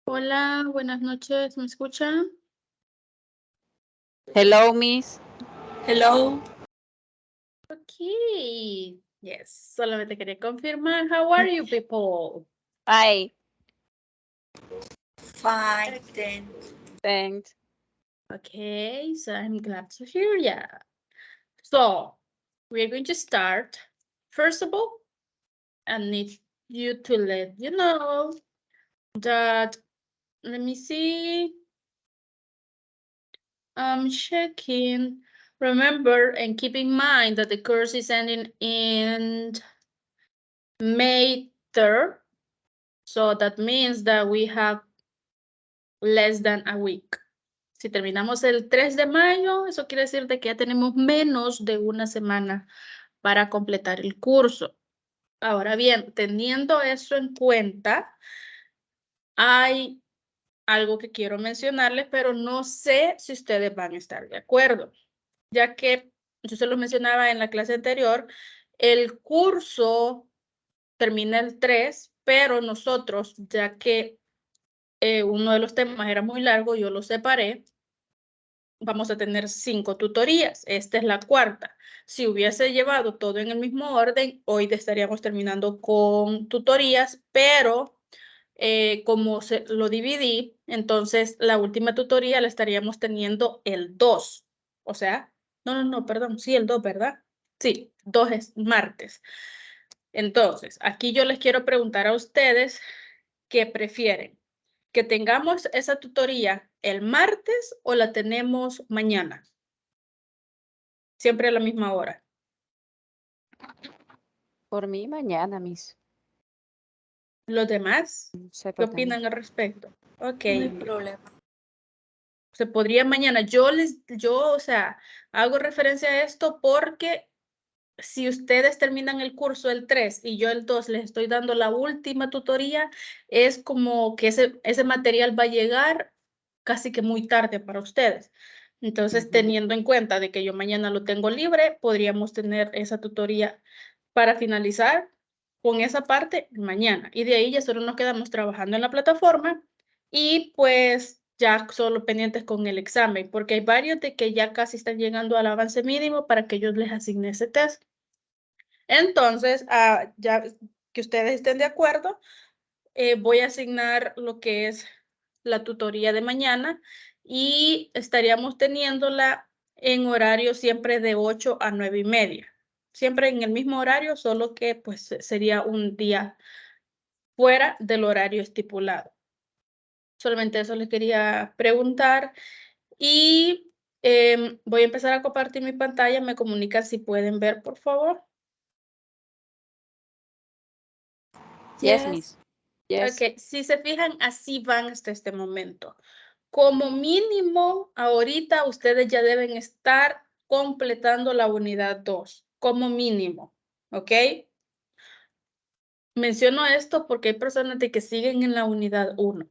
Hola, buenas noches, ¿me escuchan? Hello, Miss. Hello. Okay. Yes, solamente quería confirmar. How are you people? Hi. Fine, Thanks. Okay, so I'm glad to hear ya. So, we're going to start. First of all, I need you to let you know that, let me see. I'm checking. Remember and keep in mind that the course is ending in May 3rd. So that means that we have less than a week. Si terminamos el 3 de mayo, eso quiere decir de que ya tenemos menos de una semana para completar el curso. Ahora bien, teniendo eso en cuenta, hay algo que quiero mencionarles, pero no sé si ustedes van a estar de acuerdo, ya que yo se lo mencionaba en la clase anterior, el curso termina el 3, pero nosotros, ya que uno de los temas era muy largo, yo lo separé, vamos a tener 5 tutorías. Esta es la cuarta. Si hubiese llevado todo en el mismo orden, hoy estaríamos terminando con tutorías, pero como lo dividí, entonces la última tutoría la estaríamos teniendo el 2. O sea, no, perdón, sí, el 2, ¿verdad? Sí, 2 es martes. Entonces, aquí yo les quiero preguntar a ustedes qué prefieren. ¿Que tengamos esa tutoría el martes o la tenemos mañana? Siempre a la misma hora. Por mí, mañana, Miss. ¿Los demás? No sé ¿Qué por qué. opinan al respecto? Ok. No hay problema. Se podría mañana. Yo, o sea, hago referencia a esto porque si ustedes terminan el curso el 3 y yo el 2 les estoy dando la última tutoría, es como que ese material va a llegar casi que muy tarde para ustedes. Entonces, teniendo en cuenta de que yo mañana lo tengo libre, podríamos tener esa tutoría para finalizar con esa parte mañana. Y de ahí ya solo nos quedamos trabajando en la plataforma y pues ya solo pendientes con el examen, porque hay varios de que ya casi están llegando al avance mínimo para que yo les asigne ese test. Entonces, ya que ustedes estén de acuerdo, voy a asignar lo que es la tutoría de mañana y estaríamos teniéndola en horario siempre de 8 a 9:30. Siempre en el mismo horario, solo que pues sería un día fuera del horario estipulado. Solamente eso les quería preguntar y voy a empezar a compartir mi pantalla. Me comunican si pueden ver, por favor. Yes, Miss. Yes. Ok, si se fijan, así van hasta este momento. Como mínimo, ahorita ustedes ya deben estar completando la unidad 2, como mínimo, ¿ok? Menciono esto porque hay personas de que siguen en la unidad 1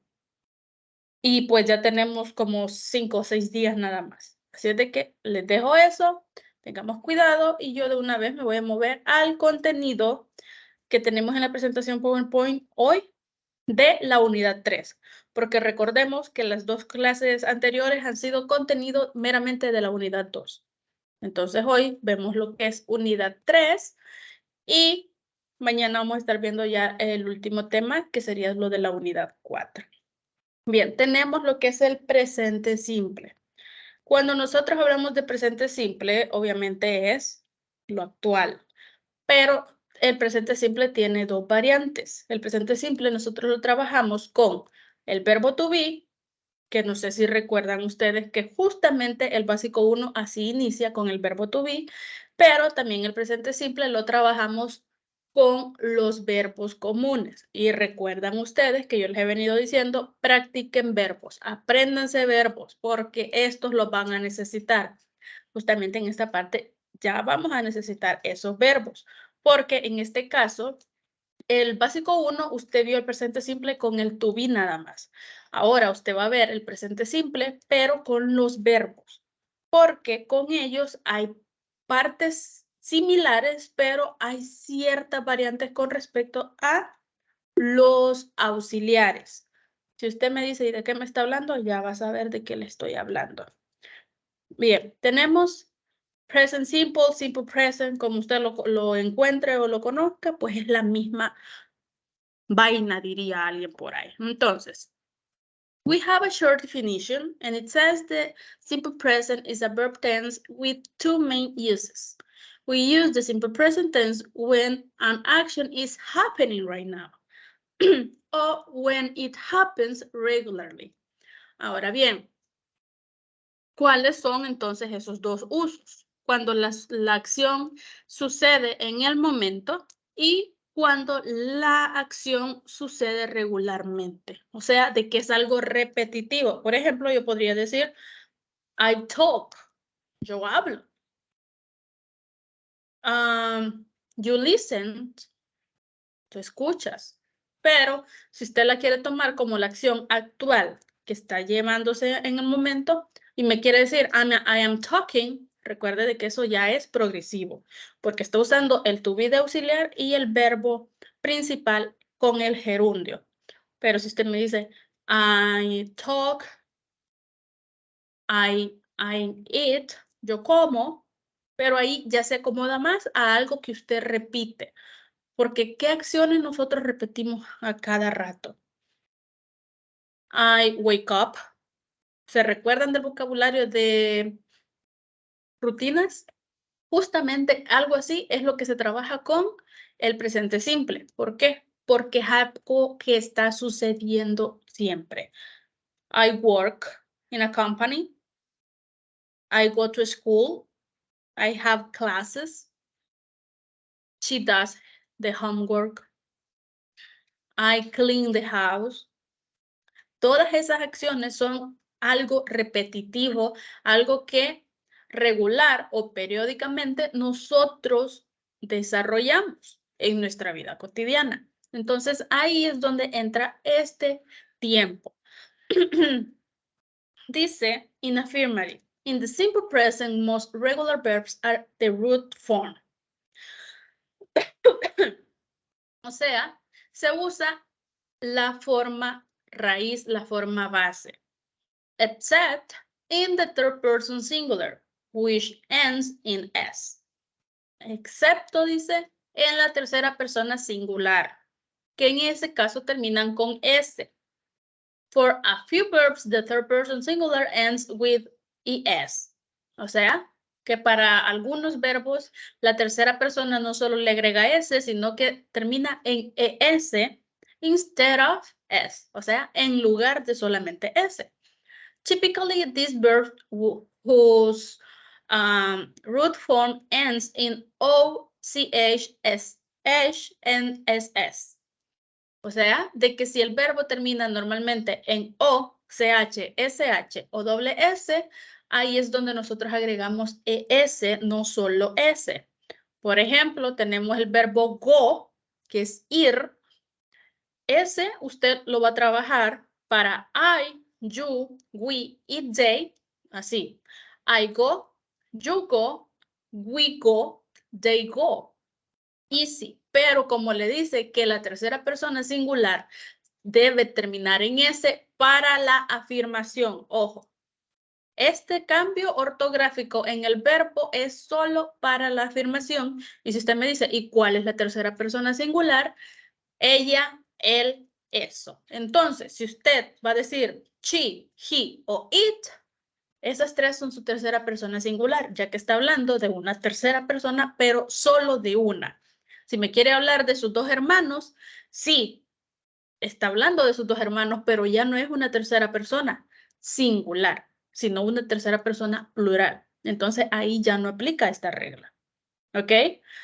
y pues ya tenemos como 5 o 6 días nada más. Así es de que les dejo eso, tengamos cuidado y yo de una vez me voy a mover al contenido que tenemos en la presentación PowerPoint hoy de la unidad 3, porque recordemos que las 2 clases anteriores han sido contenido meramente de la unidad 2. Entonces hoy vemos lo que es unidad 3 y mañana vamos a estar viendo ya el último tema, que sería lo de la unidad 4. Bien, tenemos lo que es el presente simple. Cuando nosotros hablamos de presente simple, obviamente es lo actual, pero el presente simple tiene 2 variantes. El presente simple nosotros lo trabajamos con el verbo to be, que no sé si recuerdan ustedes que justamente el básico 1 así inicia con el verbo to be, pero también el presente simple lo trabajamos con los verbos comunes. Y recuerdan ustedes que yo les he venido diciendo, practiquen verbos, apréndanse verbos, porque estos los van a necesitar. Justamente en esta parte ya vamos a necesitar esos verbos, porque en este caso, el básico 1, usted vio el presente simple con el to be nada más. Ahora usted va a ver el presente simple, pero con los verbos. porque con ellos hay partes similares, pero hay ciertas variantes con respecto a los auxiliares. Si usted me dice de qué me está hablando, ya va a saber de qué le estoy hablando. Bien, tenemos present simple, simple present, como usted lo encuentre o lo conozca, pues es la misma vaina, diría alguien por ahí. Entonces, we have a short definition, and it says the simple present is a verb tense with two main uses. We use the simple present tense when an action is happening right now, o when it happens regularly. Ahora bien, ¿cuáles son entonces esos dos usos? Cuando la acción sucede en el momento y cuando la acción sucede regularmente. O sea, de que es algo repetitivo. Por ejemplo, yo podría decir, I talk. Yo hablo. You listen. Tú escuchas. Pero si usted la quiere tomar como la acción actual que está llevándose en el momento y me quiere decir I am talking, recuerde de que eso ya es progresivo, porque está usando el to be de auxiliar y el verbo principal con el gerundio. Pero si usted me dice I talk, I eat, yo como, pero ahí ya se acomoda más a algo que usted repite. Porque ¿qué acciones nosotros repetimos a cada rato? I wake up. ¿Se recuerdan del vocabulario de rutinas? Justamente algo así es lo que se trabaja con el presente simple. ¿Por qué? Porque es algo que está sucediendo siempre. I work in a company. I go to school. I have classes. She does the homework. I clean the house. Todas esas acciones son algo repetitivo, algo que regular o periódicamente nosotros desarrollamos en nuestra vida cotidiana. Entonces, ahí es donde entra este tiempo. Dice, in affirmative, in the simple present, most regular verbs are the root form. O sea, se usa la forma raíz, la forma base. Except in the third person singular, which ends in S. Excepto, dice, en la tercera persona singular, que en ese caso terminan con S. For a few verbs, the third person singular ends with ES. O sea, que para algunos verbos, la tercera persona no solo le agrega S, sino que termina en ES instead of S. O sea, en lugar de solamente S. Typically, this verb whose root form ends in O, CH, SH, and SS. O sea, de que si el verbo termina normalmente en O, CH, SH o doble S, ahí es donde nosotros agregamos ES, no solo S. Por ejemplo, tenemos el verbo go, que es ir. Ese usted lo va a trabajar para I, you, we, it, they, así. I go, you go, we go, they go. Easy. Pero como le dice que la tercera persona singular debe terminar en S para la afirmación. Ojo, este cambio ortográfico en el verbo es solo para la afirmación. Y si usted me dice, ¿y cuál es la tercera persona singular? Ella, él, eso. Entonces, si usted va a decir she, he o it, esas tres son su tercera persona singular, ya que está hablando de una tercera persona, pero solo de una. Si me quiere hablar de sus dos hermanos, sí, está hablando de sus dos hermanos, pero ya no es una tercera persona singular, sino una tercera persona plural. Entonces, ahí ya no aplica esta regla. ¿Ok?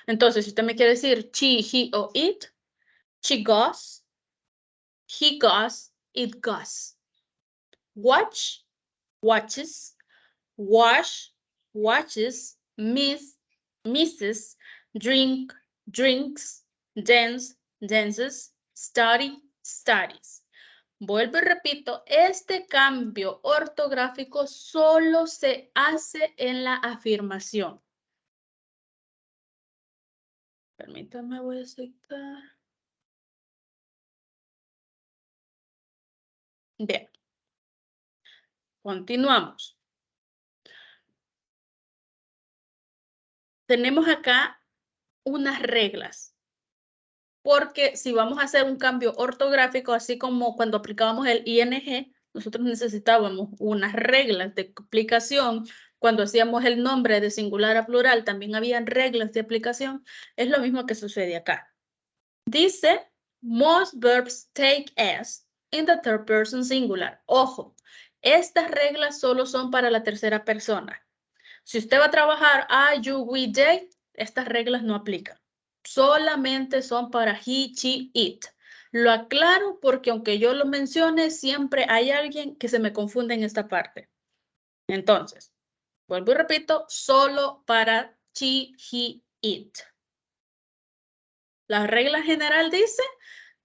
Entonces, si usted me quiere decir she, he o it, she goes, he goes, it goes. Watch, watches, wash, watches, miss, misses, drink, drinks, dance, dances, study, studies. Vuelvo y repito, este cambio ortográfico solo se hace en la afirmación. Permítanme, voy a aceptar. Bien. Continuamos. Tenemos acá unas reglas. Porque si vamos a hacer un cambio ortográfico, así como cuando aplicábamos el ING, nosotros necesitábamos unas reglas de aplicación. Cuando hacíamos el nombre de singular a plural, también habían reglas de aplicación. Es lo mismo que sucede acá. Dice, most verbs take S in the third person singular. Ojo, estas reglas solo son para la tercera persona. Si usted va a trabajar I, you, we, they, estas reglas no aplican. Solamente son para he, she, it. Lo aclaro porque aunque yo lo mencione, siempre hay alguien que se me confunde en esta parte. Entonces, vuelvo y repito, solo para she, he, it. La regla general dice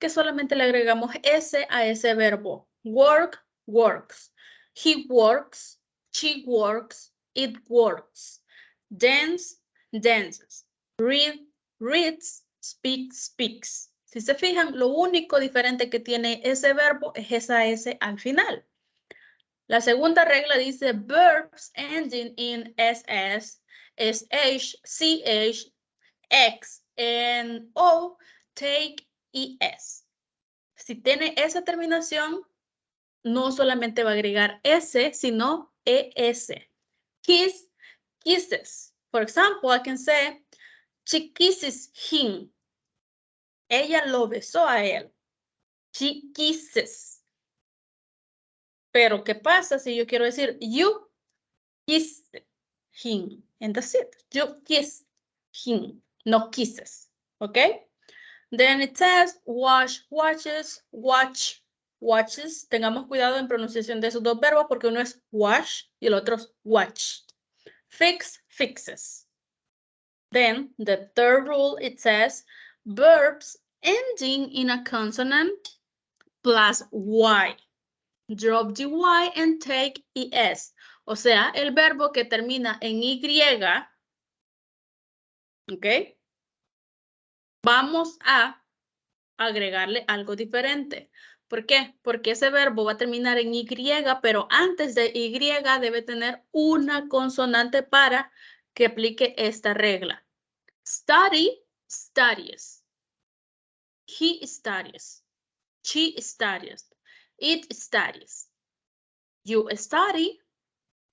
que solamente le agregamos S a ese verbo. Work, works. He works, she works, it works. Dance, dances. Read, reads. Speak, speaks. Si se fijan, lo único diferente que tiene ese verbo es esa S al final. La segunda regla dice verbs ending in SS, SH, CH, X, and O, take y S. Si tiene esa terminación, no solamente va a agregar S, sino ES. Kiss, kisses. For example, I can say, she kisses him. Ella lo besó a él. She kisses. Pero, ¿qué pasa si yo quiero decir, you kiss him? And that's it. You kiss him. No kisses. ¿Ok? Then it says, wash, washes, watch, watches. Tengamos cuidado en pronunciación de esos dos verbos porque uno es wash y el otro es watch. Fix, fixes. Then the third rule, it says, verbs ending in a consonant plus Y. Drop the Y and take ES. O sea, el verbo que termina en Y, ¿ok? Vamos a agregarle algo diferente. ¿Por qué? Porque ese verbo va a terminar en Y, pero antes de Y debe tener una consonante para que aplique esta regla. Study, studies. He studies. She studies. It studies. You study.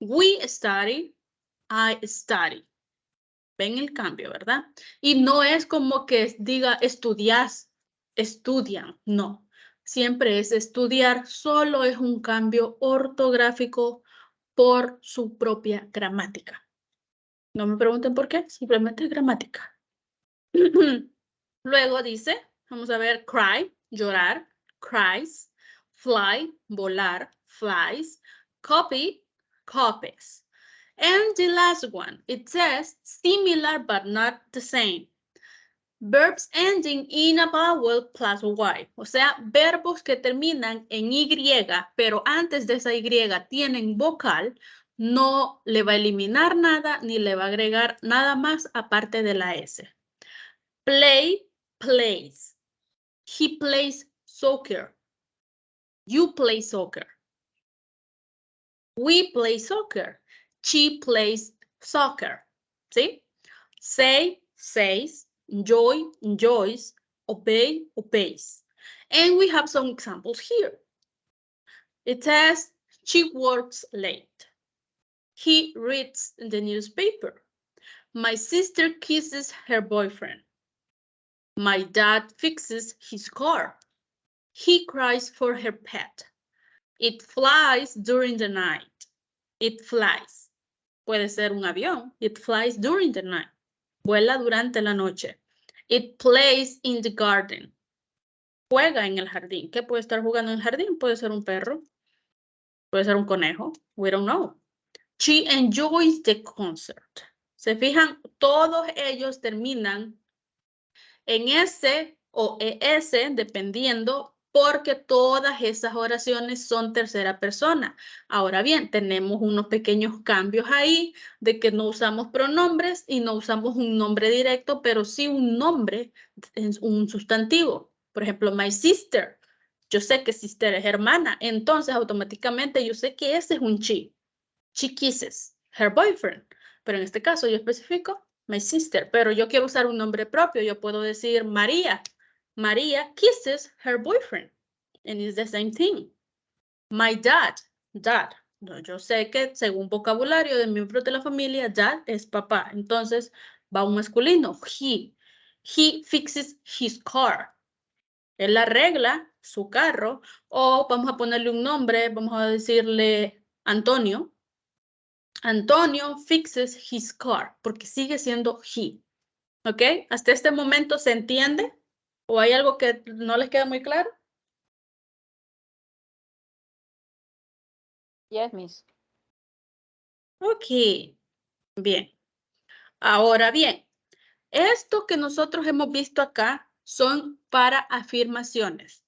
We study. I study. Ven el cambio, ¿verdad? Y no es como que diga estudias, estudian, no. Siempre es estudiar, solo es un cambio ortográfico por su propia gramática. No me pregunten por qué, simplemente es gramática. Luego dice, vamos a ver, cry, llorar, cries, fly, volar, flies, copy, copies. And the last one, it says similar but not the same. Verbs ending in a vowel plus Y. O sea, verbos que terminan en Y, pero antes de esa Y tienen vocal, no le va a eliminar nada ni le va a agregar nada más aparte de la S. Play, plays. He plays soccer. You play soccer. We play soccer. She plays soccer. ¿Sí? Say, says. Enjoy, enjoys. Obey, obeys. And we have some examples here. It says, she works late. He reads the newspaper. My sister kisses her boyfriend. My dad fixes his car. He cries for her pet. It flies during the night. It flies. Puede ser un avión. It flies during the night. Vuela durante la noche. It plays in the garden. Juega en el jardín. ¿Qué puede estar jugando en el jardín? Puede ser un perro. Puede ser un conejo. We don't know. She enjoys the concert. ¿Se fijan? Todos ellos terminan en S o ES, dependiendo porque todas esas oraciones son tercera persona. Ahora bien, tenemos unos pequeños cambios ahí de que no usamos pronombres y no usamos un nombre directo, pero sí un nombre, un sustantivo. Por ejemplo, my sister. Yo sé que sister es hermana, entonces automáticamente yo sé que ese es un she. She kisses her boyfriend. Pero en este caso yo especifico my sister, pero yo quiero usar un nombre propio. Yo puedo decir María. María kisses her boyfriend. And it's the same thing. My dad. Dad. Yo sé que según vocabulario de miembros de la familia, dad es papá. Entonces va un masculino. He. He fixes his car. Él arregla su carro. O vamos a ponerle un nombre. Vamos a decirle Antonio. Antonio fixes his car. Porque sigue siendo he. ¿Ok? ¿Hasta este momento se entiende? ¿O hay algo que no les queda muy claro? Yes, Miss. Ok, bien. Ahora bien, esto que nosotros hemos visto acá son para afirmaciones.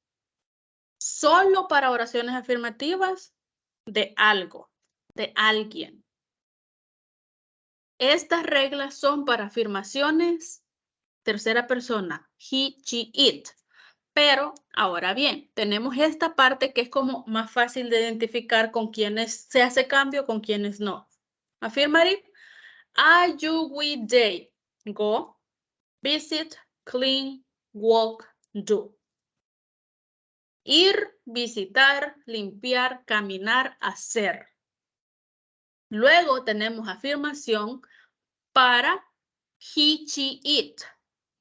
Solo para oraciones afirmativas de algo, de alguien. Estas reglas son para afirmaciones tercera persona, he, she, it. Pero, ahora bien, tenemos esta parte que es como más fácil de identificar con quienes se hace cambio, con quienes no. Afirmative. I, you, we, they. Go, visit, clean, walk, do. Ir, visitar, limpiar, caminar, hacer. Luego tenemos afirmación para he, she, it.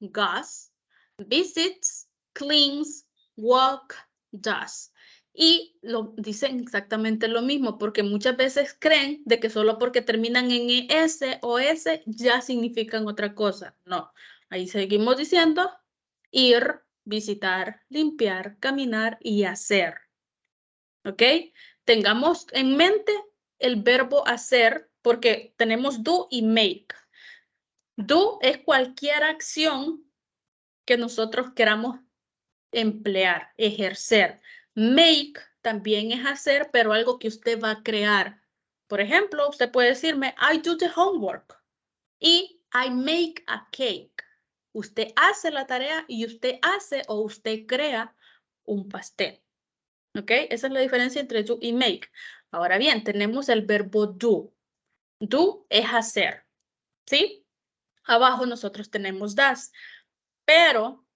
Goes, visits, cleans, walk, does. Y dicen exactamente lo mismo, porque muchas veces creen de que solo porque terminan en ES o S ya significan otra cosa. No, ahí seguimos diciendo ir, visitar, limpiar, caminar y hacer. ¿Ok? Tengamos en mente el verbo hacer, porque tenemos do y make. Do es cualquier acción que nosotros queramos emplear, ejercer. Make también es hacer, pero algo que usted va a crear. Por ejemplo, usted puede decirme, I do the homework y I make a cake. Usted hace la tarea y usted hace o usted crea un pastel. ¿Ok? Esa es la diferencia entre do y make. Ahora bien, tenemos el verbo do. Do es hacer, ¿sí? Abajo nosotros tenemos does, pero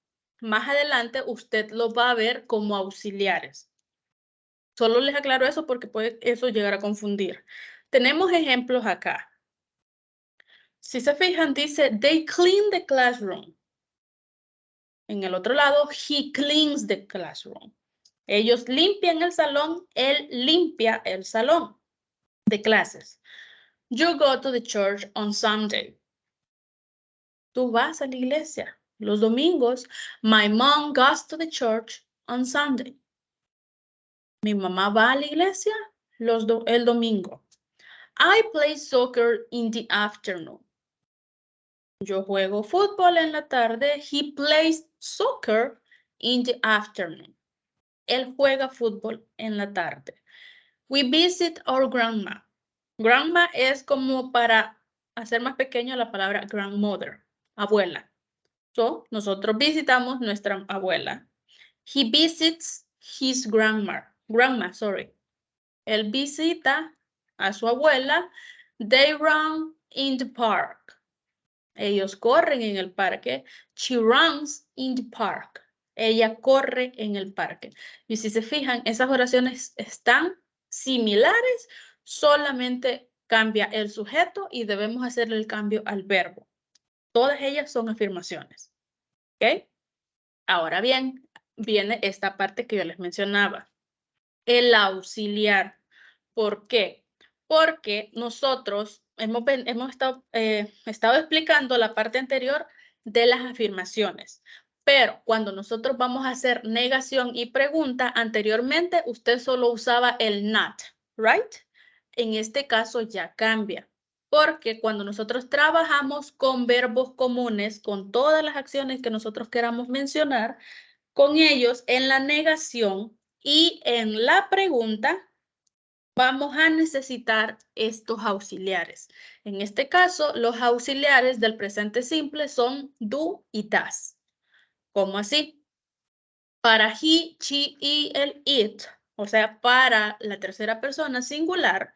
más adelante usted lo va a ver como auxiliares. Solo les aclaro eso porque puede eso llegar a confundir. Tenemos ejemplos acá. Si se fijan, dice, they clean the classroom. En el otro lado, he cleans the classroom. Ellos limpian el salón, él limpia el salón de clases. You go to the church on Sunday. Tú vas a la iglesia los domingos. My mom goes to the church on Sunday. Mi mamá va a la iglesia el domingo. I play soccer in the afternoon. Yo juego fútbol en la tarde. He plays soccer in the afternoon. Él juega fútbol en la tarde. We visit our grandma. Grandma es como para hacer más pequeño la palabra grandmother, abuela. So, nosotros visitamos nuestra abuela. He visits his grandma. Él visita a su abuela. They run in the park. Ellos corren en el parque. She runs in the park. Ella corre en el parque. Y si se fijan, esas oraciones están similares, solamente cambia el sujeto y debemos hacerle el cambio al verbo. Todas ellas son afirmaciones. ¿Ok? Ahora bien, viene esta parte que yo les mencionaba. El auxiliar. ¿Por qué? Porque nosotros hemos estado explicando la parte anterior de las afirmaciones. Pero cuando nosotros vamos a hacer negación y pregunta, anteriormente usted solo usaba el not, ¿right? En este caso ya cambia. Porque cuando nosotros trabajamos con verbos comunes, con todas las acciones que nosotros queramos mencionar, con ellos en la negación y en la pregunta vamos a necesitar estos auxiliares. En este caso, los auxiliares del presente simple son do y does. ¿Cómo así? Para he, she y el it, o sea, para la tercera persona singular,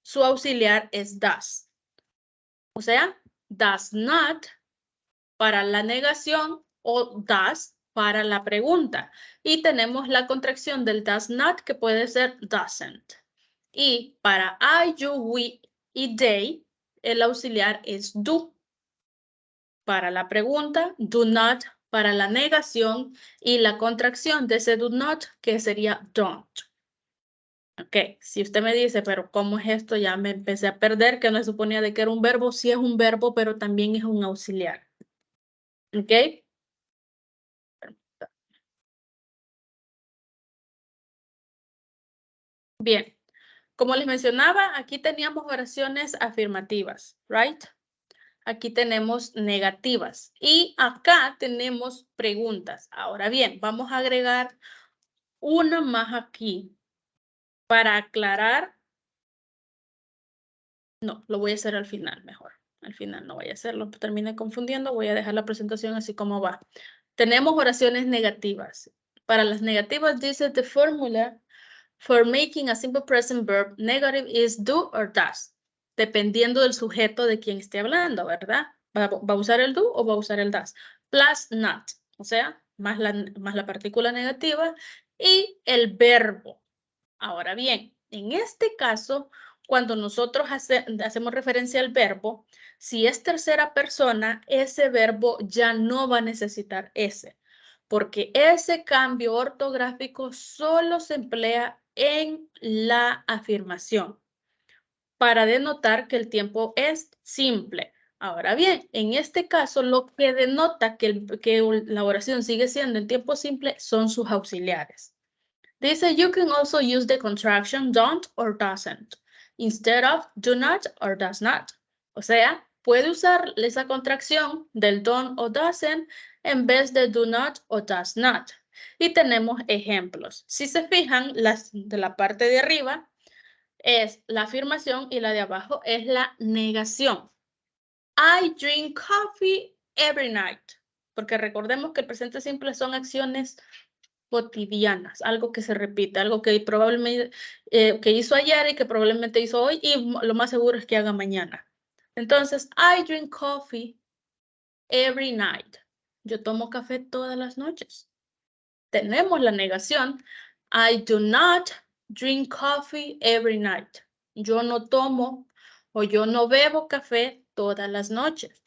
su auxiliar es does. O sea, does not para la negación o does para la pregunta. Y tenemos la contracción del does not que puede ser doesn't. Y para I, you, we y they, el auxiliar es do. Para la pregunta, do not para la negación y la contracción de ese do not que sería don't. Ok, si usted me dice, pero ¿cómo es esto? Ya me empecé a perder, que no se suponía de que era un verbo. Sí es un verbo, pero también es un auxiliar. Ok. Bien, como les mencionaba, aquí teníamos oraciones afirmativas, right? Aquí tenemos negativas y acá tenemos preguntas. Ahora bien, vamos a agregar una más aquí para aclarar. No, lo voy a hacer al final mejor. Al final no voy a hacerlo, termine confundiendo. Voy a dejar la presentación así como va. Tenemos oraciones negativas. Para las negativas dice the formula for making a simple present verb negative is do or does. Dependiendo del sujeto de quien esté hablando, ¿verdad? ¿Va a usar el do o va a usar el does? Plus not, o sea, más la partícula negativa y el verbo. Ahora bien, en este caso, cuando nosotros hacemos referencia al verbo, si es tercera persona, ese verbo ya no va a necesitar ese, porque ese cambio ortográfico solo se emplea en la afirmación para denotar que el tiempo es simple. Ahora bien, en este caso, lo que denota que la oración sigue siendo en tiempo simple son sus auxiliares. Dice, you can also use the contraction don't or doesn't instead of do not or does not. O sea, puede usar esa contracción del don't o doesn't en vez de do not o does not. Y tenemos ejemplos. Si se fijan, las de la parte de arriba es la afirmación y la de abajo es la negación. I drink coffee every night. Porque recordemos que el presente simple son acciones cotidianas, algo que se repite, algo que probablemente que hizo ayer y que probablemente hizo hoy y lo más seguro es que haga mañana. Entonces, I drink coffee every night. Yo tomo café todas las noches. Tenemos la negación. I do not drink coffee every night. Yo no tomo o yo no bebo café todas las noches.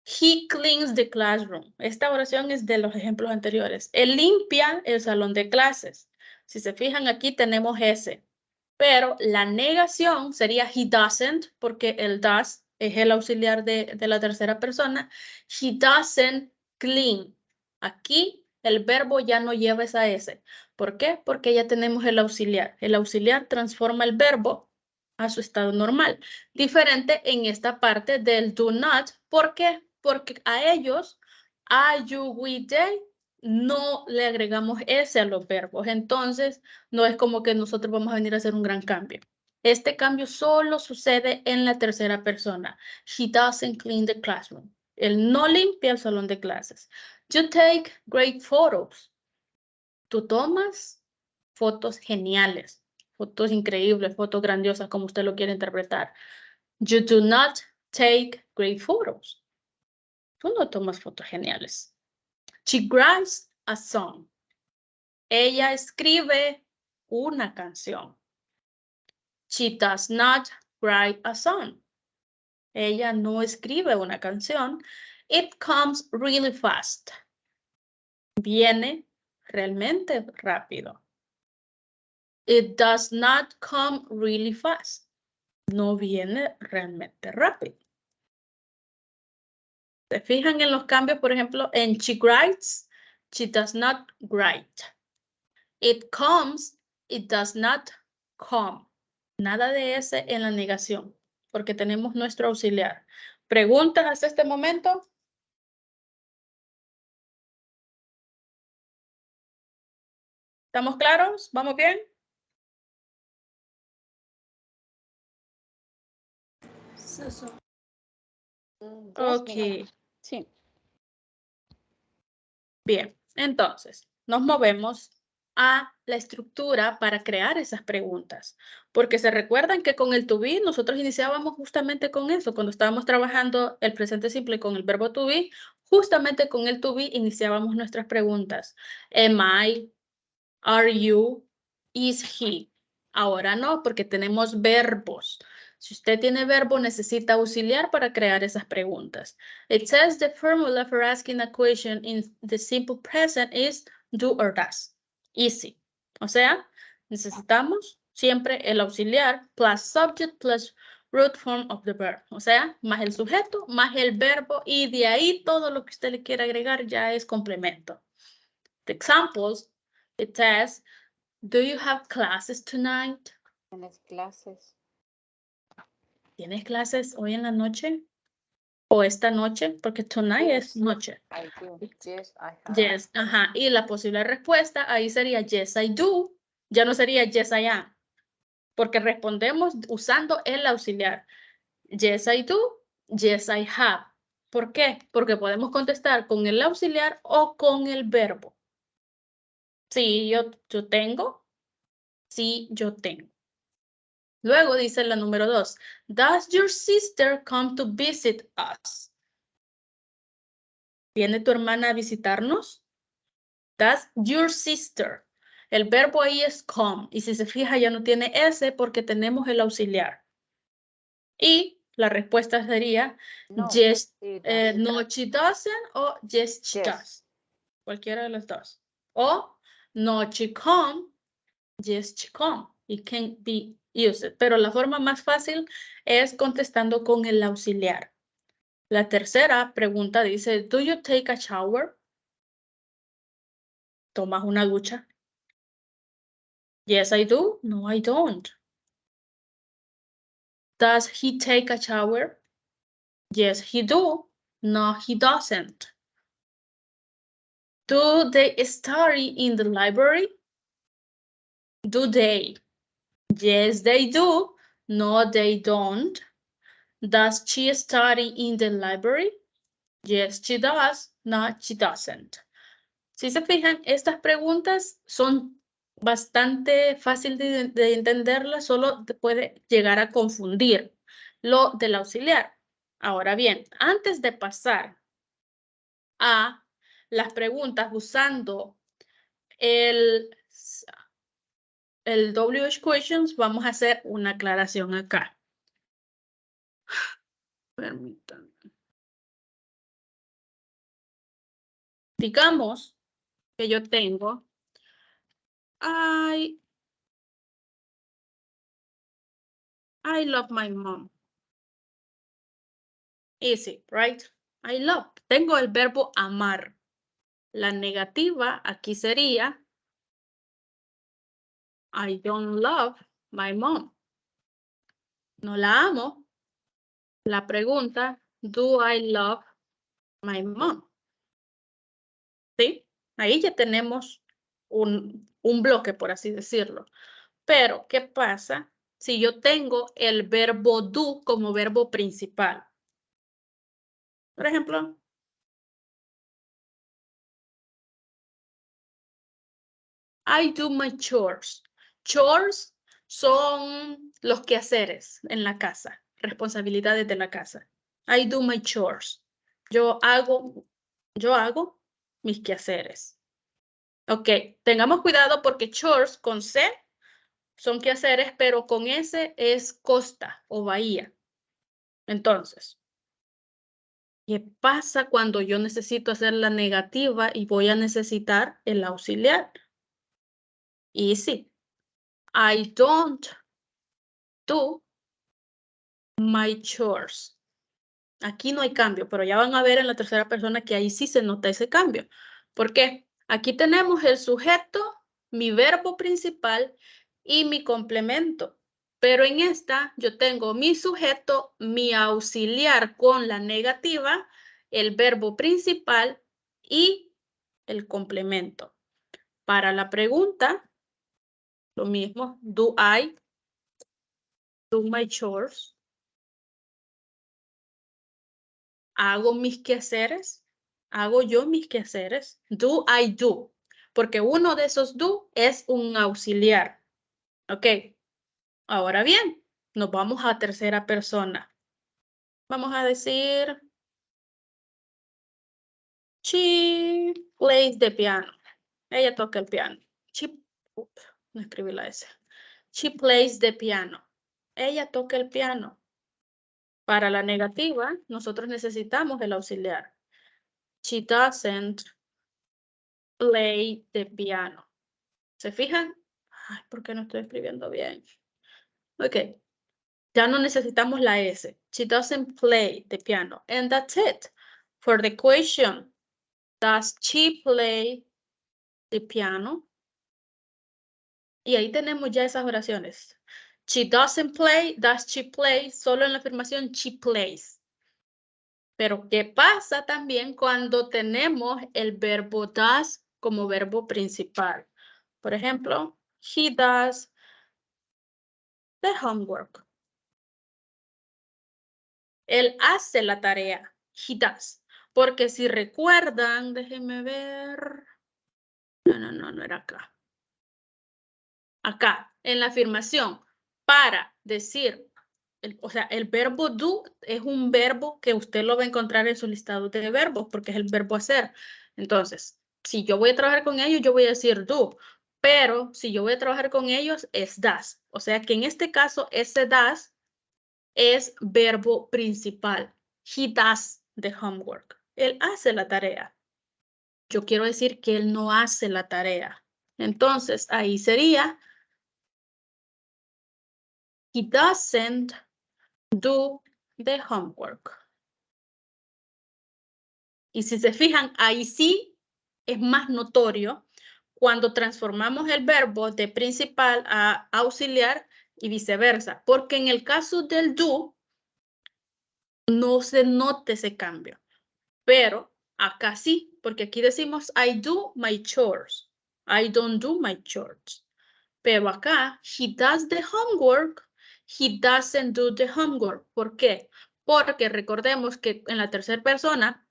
He cleans the classroom. Esta oración es de los ejemplos anteriores. Él limpia el salón de clases. Si se fijan aquí tenemos ese. Pero la negación sería he doesn't, porque el does es el auxiliar de la tercera persona. He doesn't clean. Aquí el verbo ya no lleva esa S. ¿Por qué? Porque ya tenemos el auxiliar. El auxiliar transforma el verbo a su estado normal. Diferente en esta parte del do not. ¿Por qué? Porque a ellos, I, you, we, they, no le agregamos S a los verbos. Entonces, no es como que nosotros vamos a venir a hacer un gran cambio. Este cambio solo sucede en la tercera persona. He doesn't clean the classroom. Él no limpia el salón de clases. You take great photos. Tú tomas fotos geniales, fotos increíbles, fotos grandiosas, como usted lo quiere interpretar. You do not take great photos. Tú no tomas fotos geniales. She writes a song. Ella escribe una canción. She does not write a song. Ella no escribe una canción. It comes really fast. Viene realmente rápido. It does not come really fast. No viene realmente rápido. ¿Se fijan en los cambios? Por ejemplo, en she writes, she does not write. It comes, it does not come. Nada de ese en la negación, porque tenemos nuestro auxiliar. ¿Preguntas hasta este momento? ¿Estamos claros? ¿Vamos bien? Ok. Sí. Bien, entonces nos movemos a la estructura para crear esas preguntas, porque se recuerdan que con el to be nosotros iniciábamos justamente con eso, cuando estábamos trabajando el presente simple con el verbo to be, justamente con el to be iniciábamos nuestras preguntas. Am I? Are you? Is he? Ahora no, porque tenemos verbos. Si usted tiene verbo, necesita auxiliar para crear esas preguntas. It says the formula for asking a question in the simple present is do or does. Easy. O sea, necesitamos siempre el auxiliar plus subject plus root form of the verb. O sea, más el sujeto, más el verbo y de ahí todo lo que usted le quiera agregar ya es complemento. The examples, it says, do you have classes tonight? ¿Tienes clases? ¿Tienes clases hoy en la noche? ¿O esta noche? Porque tonight es noche. I do. Yes, I have. Yes, ajá. Y la posible respuesta ahí sería yes, I do. Ya no sería yes, I am. Porque respondemos usando el auxiliar. Yes, I do. Yes, I have. ¿Por qué? Porque podemos contestar con el auxiliar o con el verbo. Sí, yo tengo. Sí, yo tengo. Luego dice la número 2. Does your sister come to visit us? ¿Viene tu hermana a visitarnos? Does your sister. El verbo ahí es come. Y si se fija ya no tiene S porque tenemos el auxiliar. Y la respuesta sería No, yes, she no, she doesn't o yes, she does. Cualquiera de los dos. O no, she come, yes, she come. It can be used. Pero la forma más fácil es contestando con el auxiliar. La tercera pregunta dice, do you take a shower? ¿Tomas una ducha? Yes, I do. No, I don't. Does he take a shower? Yes, he do. No, he doesn't. Do they study in the library? Do they? Yes, they do. No, they don't. Does she study in the library? Yes, she does. No, she doesn't. Si se fijan, estas preguntas son bastante fácil de entenderlas, solo te puede llegar a confundir lo del auxiliar. Ahora bien, antes de pasar a las preguntas usando el WH questions, vamos a hacer una aclaración acá. Permítanme. Digamos que yo tengo I love my mom. Easy, right? I love. Tengo el verbo amar. La negativa aquí sería I don't love my mom. No la amo. La pregunta, do I love my mom? ¿Sí? Ahí ya tenemos un bloque, por así decirlo. Pero, ¿qué pasa si yo tengo el verbo do como verbo principal? Por ejemplo, I do my chores. Chores son los quehaceres en la casa, responsabilidades de la casa. I do my chores. Yo hago mis quehaceres. Ok, tengamos cuidado porque chores con C son quehaceres, pero con S es costa o bahía. Entonces, ¿qué pasa cuando yo necesito hacer la negativa y voy a necesitar el auxiliar? Easy. I don't do my chores. Aquí no hay cambio, pero ya van a ver en la tercera persona que ahí sí se nota ese cambio. ¿Por qué? Aquí tenemos el sujeto, mi verbo principal y mi complemento. Pero en esta yo tengo mi sujeto, mi auxiliar con la negativa, el verbo principal y el complemento. Para la pregunta, lo mismo. Do I do my chores? ¿Hago mis quehaceres? ¿Hago yo mis quehaceres? Do I do? Porque uno de esos do es un auxiliar. Ok. Ahora bien, nos vamos a tercera persona. Vamos a decir, she plays the piano. Ella toca el piano. No escribí la S. She plays the piano. Ella toca el piano. Para la negativa, nosotros necesitamos el auxiliar. She doesn't play the piano. ¿Se fijan? Ay, ¿por qué no estoy escribiendo bien? Ok. Ya no necesitamos la S. She doesn't play the piano. And that's it. For the question, does she play the piano? Y ahí tenemos ya esas oraciones. She doesn't play, does she play? Solo en la afirmación she plays. Pero ¿qué pasa también cuando tenemos el verbo does como verbo principal? Por ejemplo, he does the homework. Él hace la tarea. He does. Porque si recuerdan, déjenme ver. No era acá. Acá, en la afirmación, para decir, o sea, el verbo do es un verbo que usted lo va a encontrar en su listado de verbos, porque es el verbo hacer. Entonces, si yo voy a trabajar con ellos, yo voy a decir do. Pero si yo voy a trabajar con ellos, es does. O sea que en este caso, ese does es verbo principal. He does the homework. Él hace la tarea. Yo quiero decir que él no hace la tarea. Entonces, ahí sería, he doesn't do the homework. Y si se fijan, ahí sí es más notorio cuando transformamos el verbo de principal a auxiliar y viceversa. Porque en el caso del do, no se nota ese cambio. Pero acá sí, porque aquí decimos I do my chores. I don't do my chores. Pero acá, he does the homework, he doesn't do the homework. ¿Por qué? Porque recordemos que en la tercera persona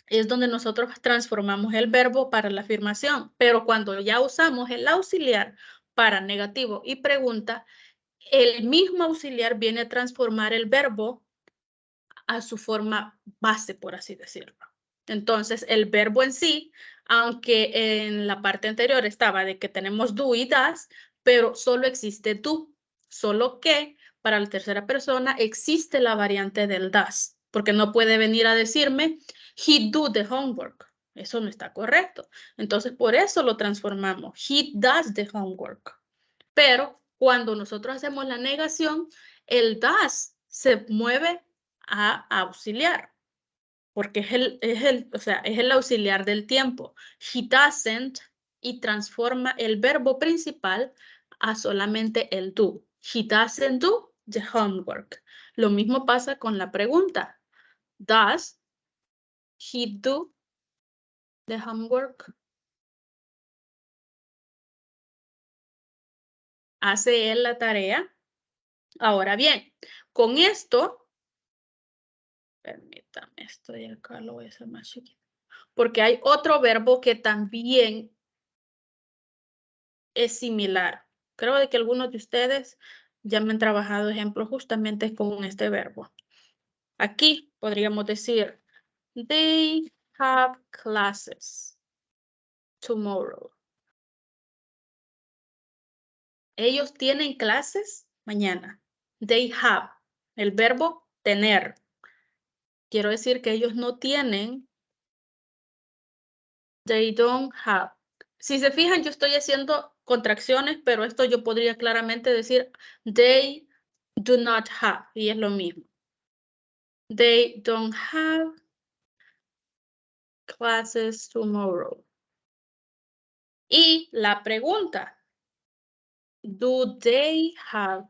es donde nosotros transformamos el verbo para la afirmación. Pero cuando ya usamos el auxiliar para negativo y pregunta, el mismo auxiliar viene a transformar el verbo a su forma base, por así decirlo. Entonces, el verbo en sí, aunque en la parte anterior estaba de que tenemos do y does, pero solo existe do. Solo que para la tercera persona existe la variante del does, porque no puede venir a decirme, he do the homework. Eso no está correcto. Entonces, por eso lo transformamos. He does the homework. Pero cuando nosotros hacemos la negación, el does se mueve a auxiliar, porque es el auxiliar del tiempo. He doesn't y transforma el verbo principal a solamente el do. He doesn't do the homework. Lo mismo pasa con la pregunta. Does he do the homework? ¿Hace él la tarea? Ahora bien, con esto, permítame, estoy acá, lo voy a hacer más chiquito. Porque hay otro verbo que también es similar. Creo de que algunos de ustedes ya me han trabajado ejemplos justamente con este verbo. Aquí podríamos decir, they have classes tomorrow. Ellos tienen clases mañana. They have, el verbo tener. Quiero decir que ellos no tienen. They don't have. Si se fijan, yo estoy haciendo contracciones, pero esto yo podría claramente decir they do not have, y es lo mismo. They don't have classes tomorrow. Y la pregunta, do they have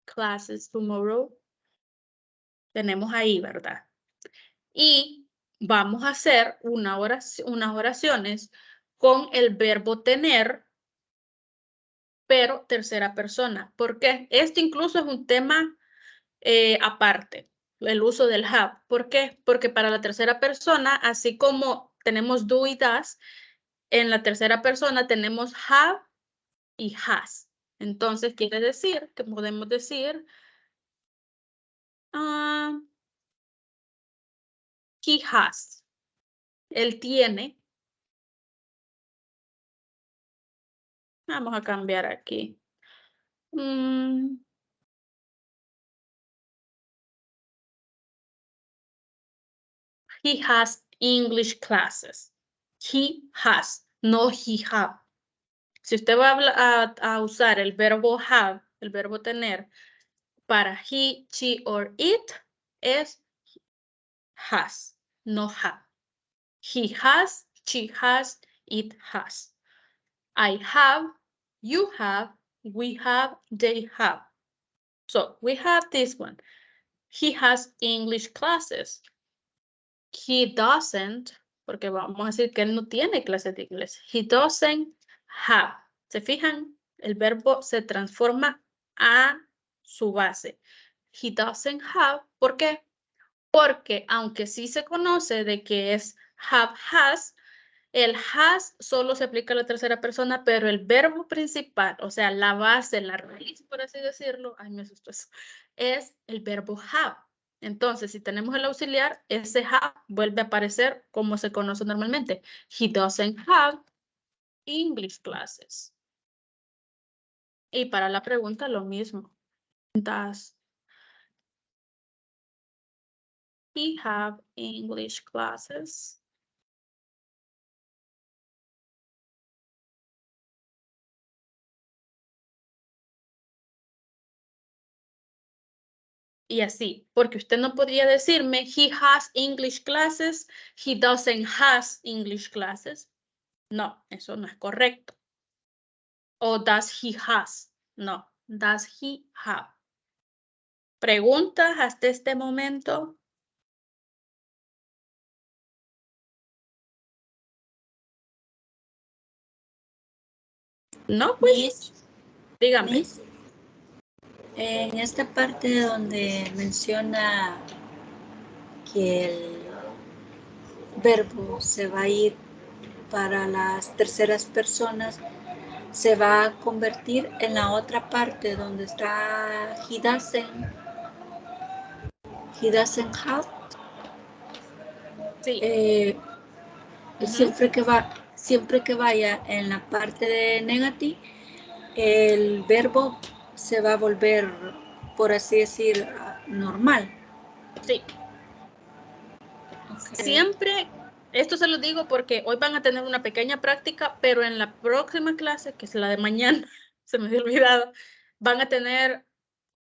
classes tomorrow? Tenemos ahí, ¿verdad? Y vamos a hacer unas oraciones con el verbo tener, pero tercera persona. ¿Por qué? Esto incluso es un tema aparte, el uso del have. ¿Por qué? Porque para la tercera persona, así como tenemos do y does, en la tercera persona tenemos have y has. Entonces quiere decir que podemos decir he has. Él tiene. Vamos a cambiar aquí. He has English classes. He has, no he have. Si usted va a usar el verbo have, el verbo tener, para he, she, or it, es has, no have. He has, she has, it has. I have, you have, we have, they have. So we have this one. He has English classes. He doesn't, porque vamos a decir que él no tiene clases de inglés. He doesn't have. ¿Se fijan? El verbo se transforma a su base. He doesn't have. ¿Por qué? Porque aunque sí se conoce de que es have, has, el has solo se aplica a la tercera persona, pero el verbo principal, o sea, la base, la raíz, por así decirlo, ay, me asustó eso, es el verbo have. Entonces, si tenemos el auxiliar, ese have vuelve a aparecer como se conoce normalmente. He doesn't have English classes. Y para la pregunta, lo mismo. Does he have English classes? Y así, porque usted no podría decirme, he has English classes, he doesn't has English classes. No, eso no es correcto. O does he has. No, does he have. ¿Preguntas hasta este momento? No, pues, dígame. Miss, en esta parte donde menciona que el verbo se va a ir para las terceras personas, se va a convertir en la otra parte donde está he doesn't have. Sí. Siempre que vaya en la parte de negative, el verbo se va a volver, por así decir, normal. Sí. Okay. Siempre, esto se lo digo porque hoy van a tener una pequeña práctica, pero en la próxima clase, que es la de mañana, se me había olvidado, van a tener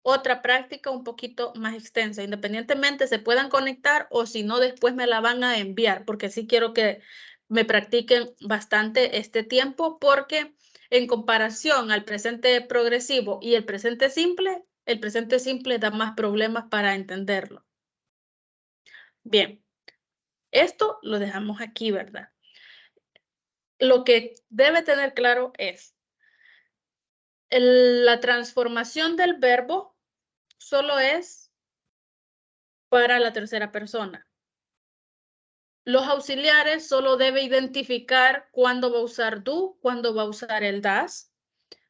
otra práctica un poquito más extensa, independientemente se puedan conectar o si no, después me la van a enviar, porque sí quiero que me practiquen bastante este tiempo, porque en comparación al presente progresivo y el presente simple da más problemas para entenderlo. Bien, esto lo dejamos aquí, ¿verdad? Lo que debe tener claro es la transformación del verbo solo es para la tercera persona. Los auxiliares solo debe identificar cuándo va a usar do, cuándo va a usar el das.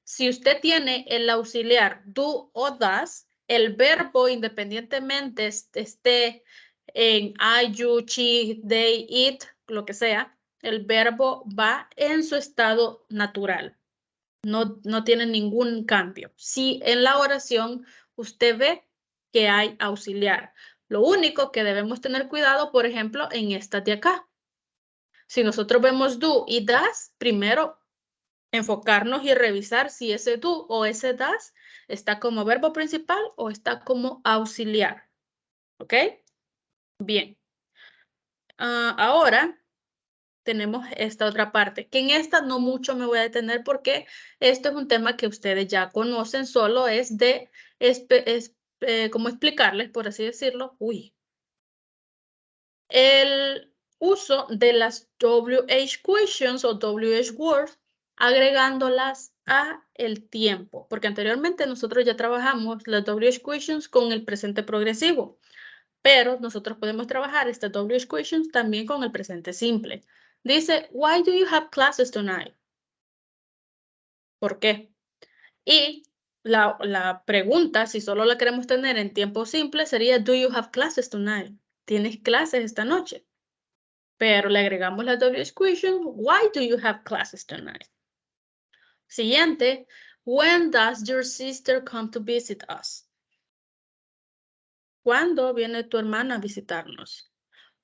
Si usted tiene el auxiliar do o das, el verbo independientemente esté en I, you, she, they, it, lo que sea, el verbo va en su estado natural. No tiene ningún cambio. Si en la oración usted ve que hay auxiliar. Lo único que debemos tener cuidado, por ejemplo, en esta de acá. Si nosotros vemos do y das, primero enfocarnos y revisar si ese do o ese das está como verbo principal o está como auxiliar. ¿Ok? Bien. Ahora tenemos esta otra parte, que en esta no mucho me voy a detener porque esto es un tema que ustedes ya conocen, solo es de, cómo explicarles, por así decirlo. Uy. el uso de las WH questions o WH words, agregándolas a el tiempo, porque anteriormente nosotros ya trabajamos las WH questions con el presente progresivo, pero nosotros podemos trabajar estas WH questions también con el presente simple. Dice, why do you have classes tonight? ¿Por qué? Y la pregunta, si solo la queremos tener en tiempo simple, sería, do you have classes tonight? ¿Tienes clases esta noche? Pero le agregamos la WH question, why do you have classes tonight? Siguiente, when does your sister come to visit us? ¿Cuándo viene tu hermana a visitarnos?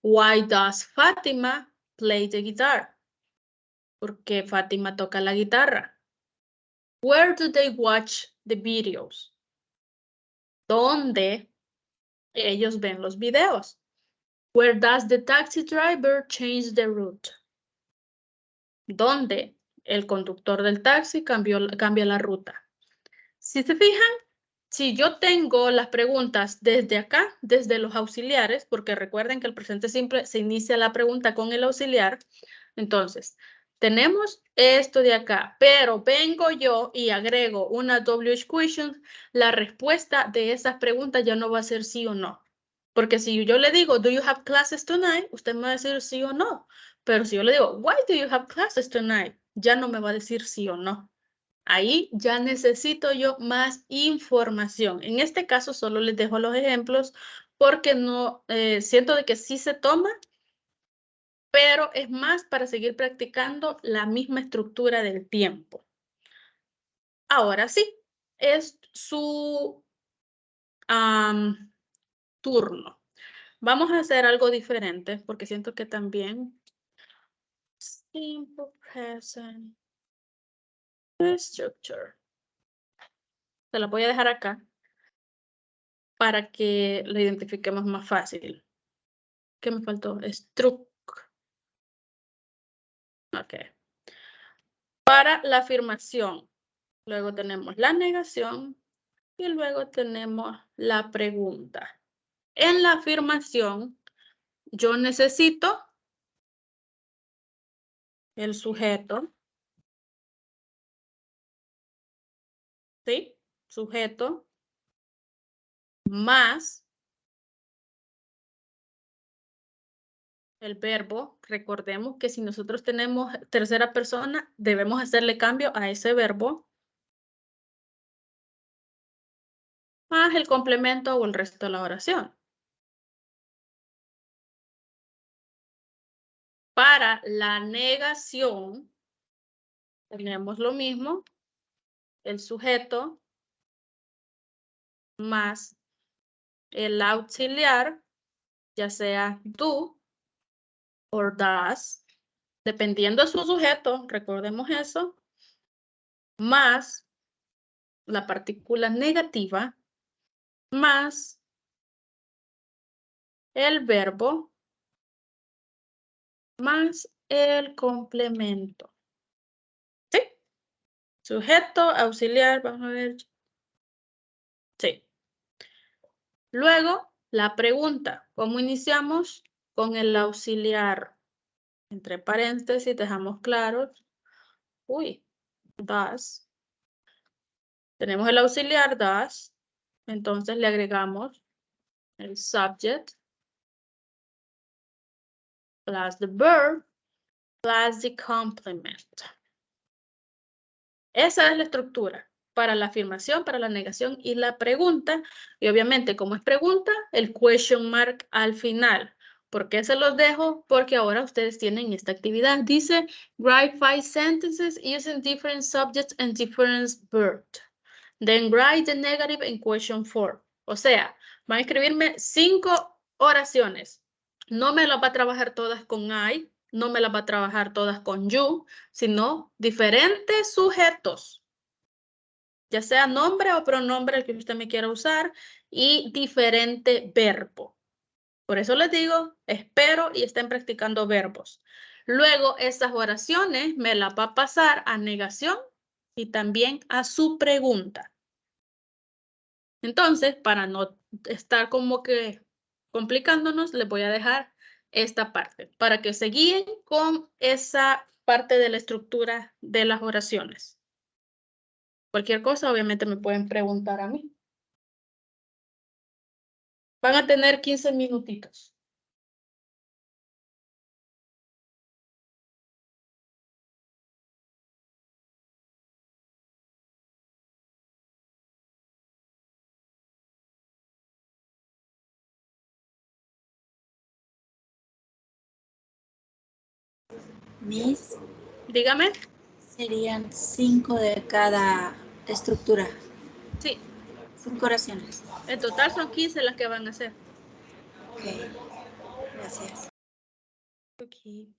Why does Fatima play the guitar? ¿Por qué Fátima toca la guitarra? Where do they watch the videos? ¿Dónde ellos ven los videos? Where does the taxi driver change the route? ¿Dónde el conductor del taxi cambia la ruta? Si se fijan, si yo tengo las preguntas desde acá, desde los auxiliares, porque recuerden que el presente simple se inicia la pregunta con el auxiliar, entonces tenemos esto de acá, pero vengo yo y agrego una WH question, la respuesta de esas preguntas ya no va a ser sí o no. Porque si yo le digo, do you have classes tonight? Usted me va a decir sí o no. Pero si yo le digo, why do you have classes tonight? Ya no me va a decir sí o no. Ahí ya necesito yo más información. En este caso solo les dejo los ejemplos porque no siento de que sí se toma, pero es más para seguir practicando la misma estructura del tiempo. Ahora sí, es su turno. Vamos a hacer algo diferente porque siento que también simple present structure. Se la voy a dejar acá para que lo identifiquemos más fácil. ¿Qué me faltó? Struct. Ok. Para la afirmación, luego tenemos la negación y luego tenemos la pregunta. En la afirmación, yo necesito el sujeto, ¿sí? Sujeto más el verbo. Recordemos que si nosotros tenemos tercera persona, debemos hacerle cambio a ese verbo. Más el complemento o el resto de la oración. Para la negación, tenemos lo mismo, el sujeto más el auxiliar, ya sea do o does, dependiendo de su sujeto, recordemos eso, más la partícula negativa, más el verbo, más el complemento. ¿Sí? Sujeto, auxiliar, vamos a ver. Sí. Luego, la pregunta. ¿Cómo iniciamos? Con el auxiliar. Entre paréntesis, dejamos claros. Uy, does. Tenemos el auxiliar does. Entonces le agregamos el subject plus the verb plus the complement. Esa es la estructura para la afirmación, para la negación y la pregunta. Y obviamente, como es pregunta, el question mark al final. ¿Por qué se los dejo? Porque ahora ustedes tienen esta actividad. Dice, write 5 sentences using different subjects and different verbs. Then write the negative in question form. O sea, van a escribirme 5 oraciones. No me las va a trabajar todas con I, no me las va a trabajar todas con you, sino diferentes sujetos, ya sea nombre o pronombre el que usted me quiera usar, y diferente verbo. Por eso les digo, espero y estén practicando verbos. Luego, esas oraciones me las va a pasar a negación y también a su pregunta. Entonces, para no estar como que complicándonos, les voy a dejar esta parte, para que se guíen con esa parte de la estructura de las oraciones. Cualquier cosa, obviamente, me pueden preguntar a mí. Van a tener 15 minutitos. Miss, Dígame. serían 5 de cada estructura. Sí, 5 oraciones. en total son 15 las que van a hacer. Ok, gracias. Ok.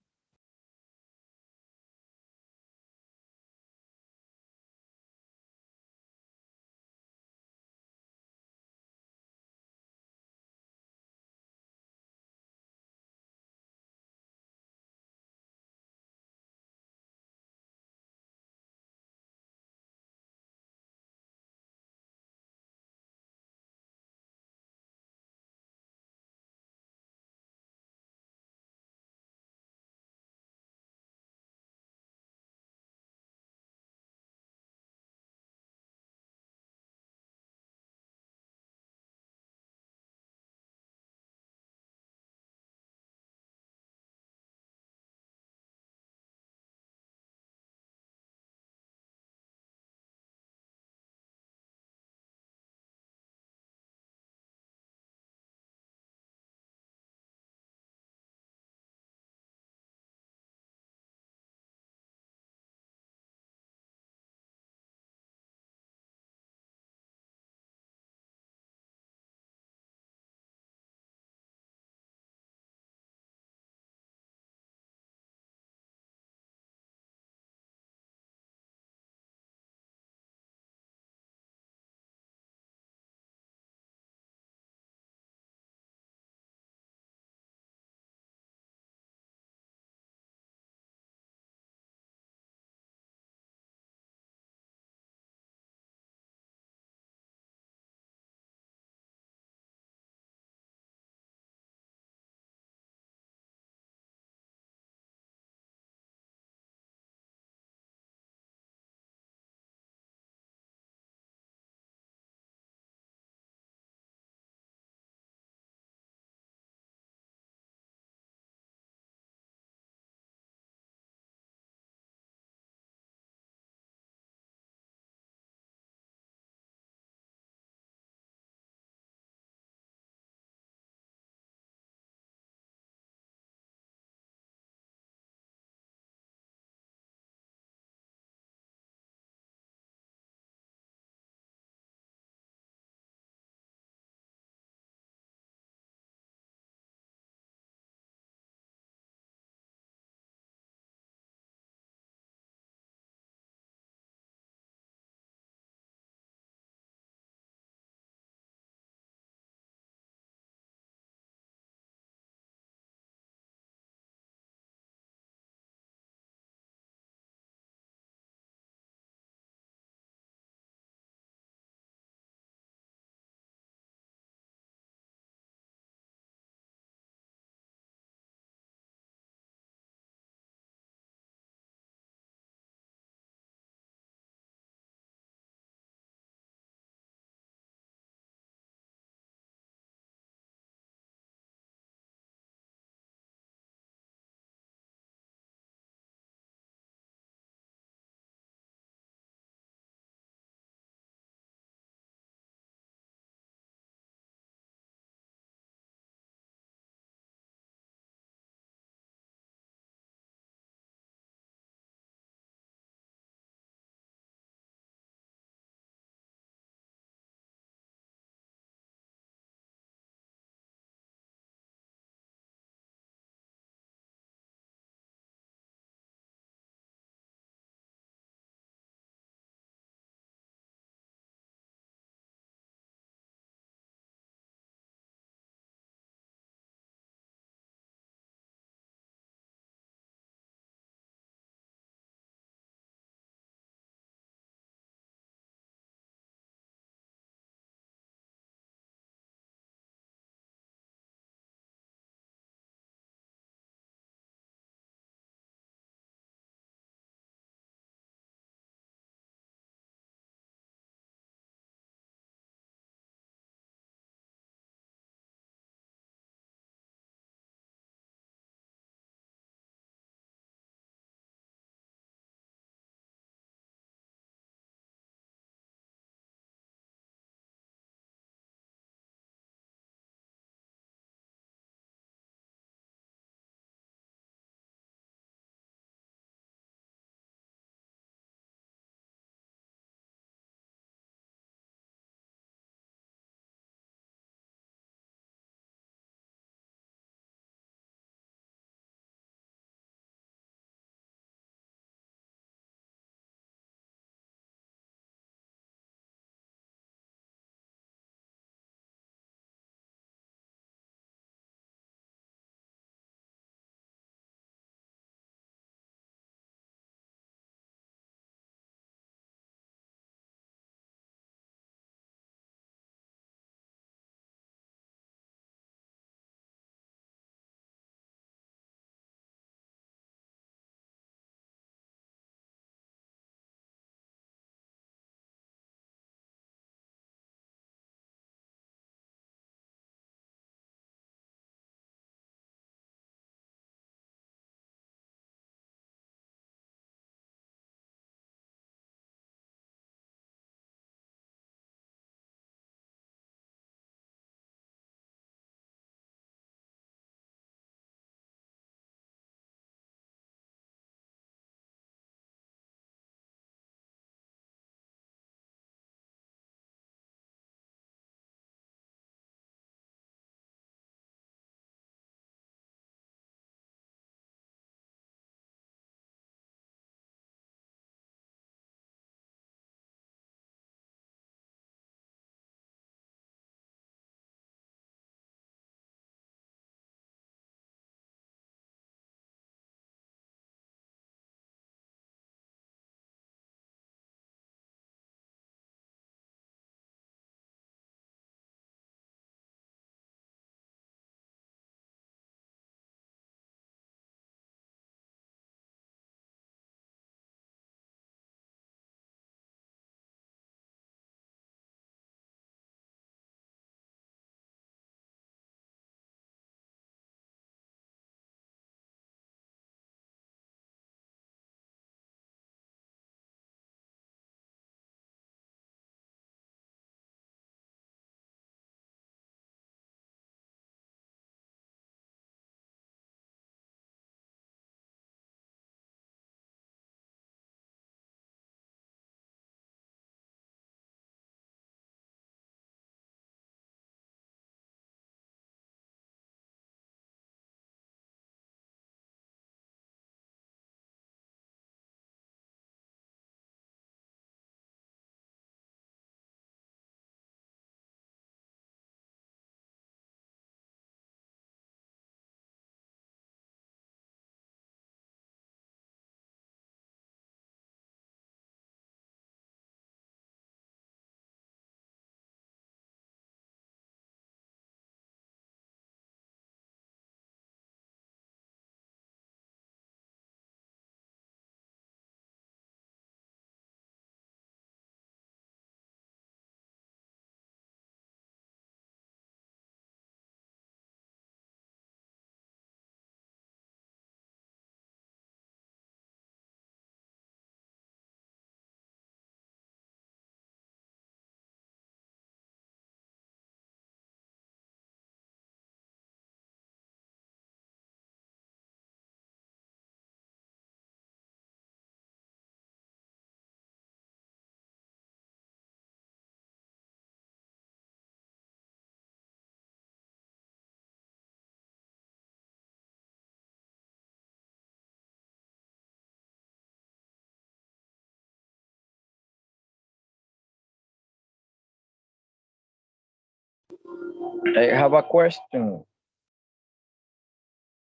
I have a question.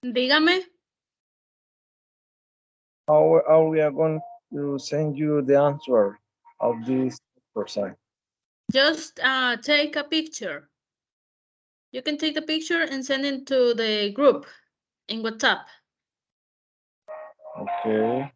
Dígame. How are we going to send you the answer of this exercise? Just take a picture. You can take the picture and send it to the group in WhatsApp. Okay.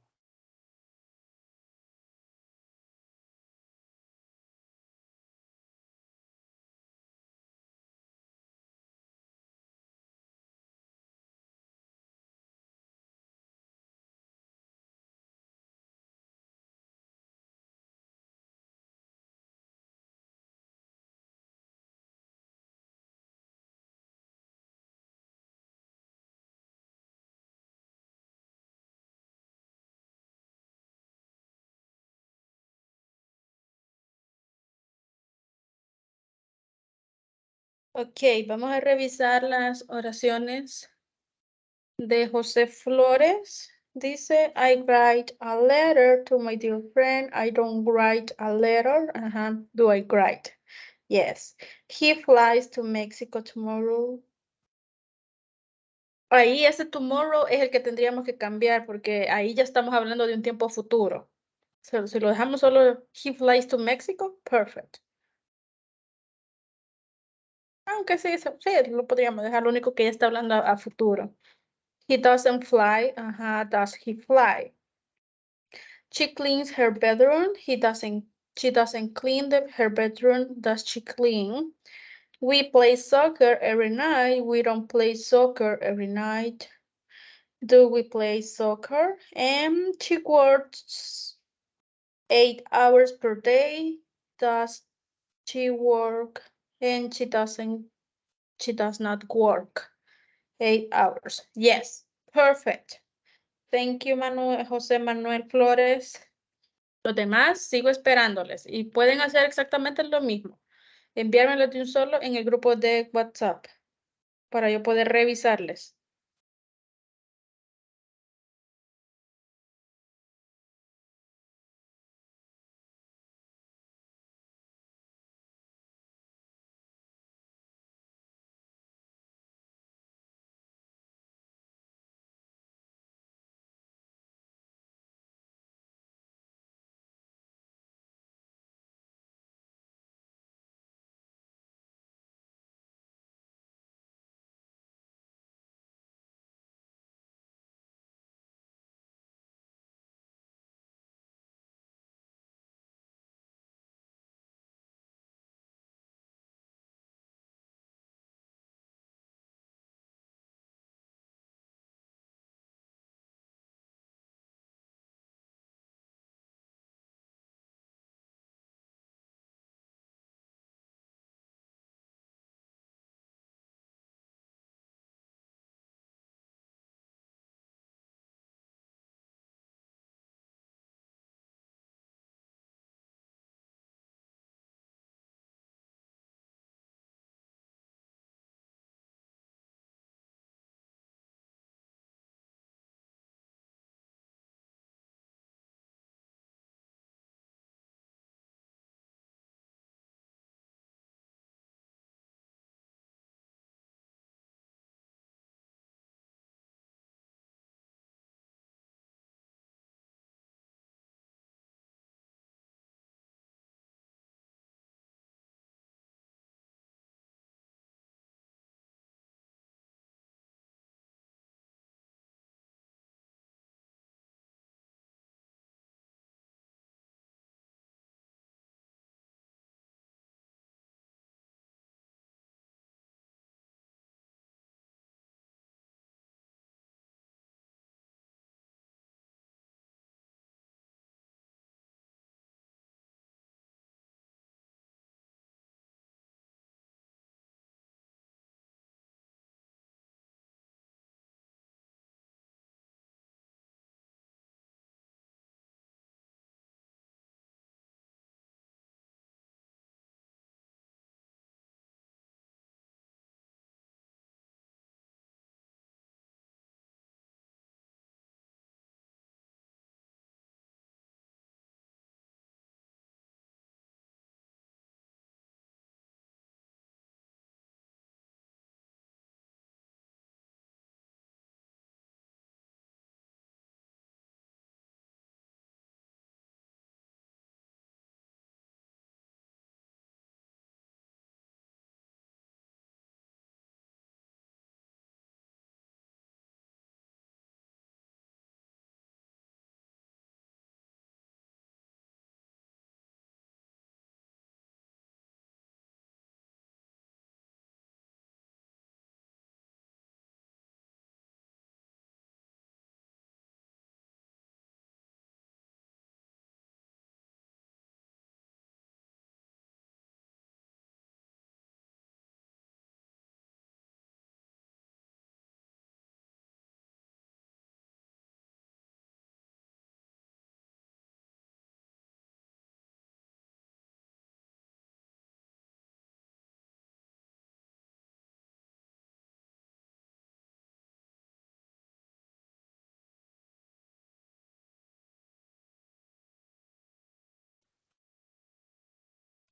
Ok, vamos a revisar las oraciones de José Flores. Dice, I write a letter to my dear friend. I don't write a letter. Do I write? Yes. He flies to Mexico tomorrow. Ahí ese tomorrow es el que tendríamos que cambiar porque ahí ya estamos hablando de un tiempo futuro. Si lo dejamos solo, he flies to Mexico, perfect. Aunque sí, sí, lo podríamos dejar, lo único que ya está hablando a futuro. He doesn't fly, does he fly? She cleans her bedroom, she doesn't clean her bedroom, does she clean? We play soccer every night, we don't play soccer every night. Do we play soccer? And she works 8 hours per day, does she work? And she does not work 8 hours. Yes, perfect. Thank you, José Manuel Flores. Los demás sigo esperándoles y pueden hacer exactamente lo mismo. Enviármelos de un solo en el grupo de WhatsApp para yo poder revisarles.